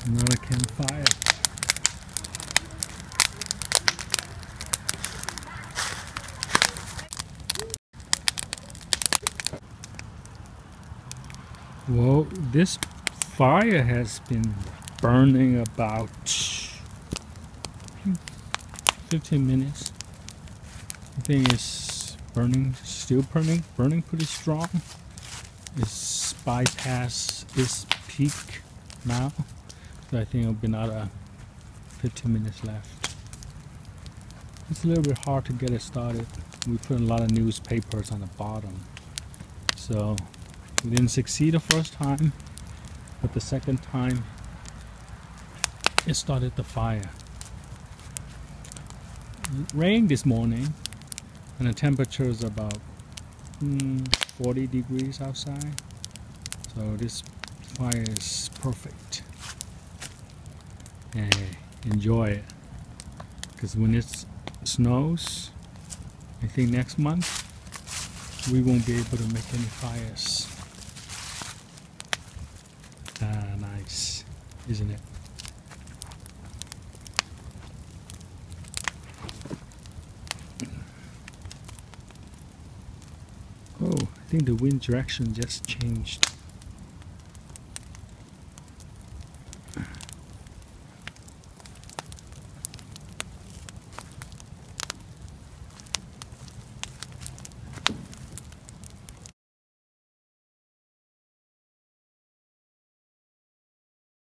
Another campfire. Well, this fire has been burning about 15 minutes. I think it's burning, still burning pretty strong. It's bypassed its peak now. So I think it'll be another 15 minutes left. It's a little bit hard to get it started. We put a lot of newspapers on the bottom. So we didn't succeed the first time, but the second time it started the fire. It rained this morning and the temperature is about 40 degrees outside. So this fire is perfect. And enjoy it. Because when it snows, I think next month, we won't be able to make any fires. Nice, isn't it? Oh, I think the wind direction just changed.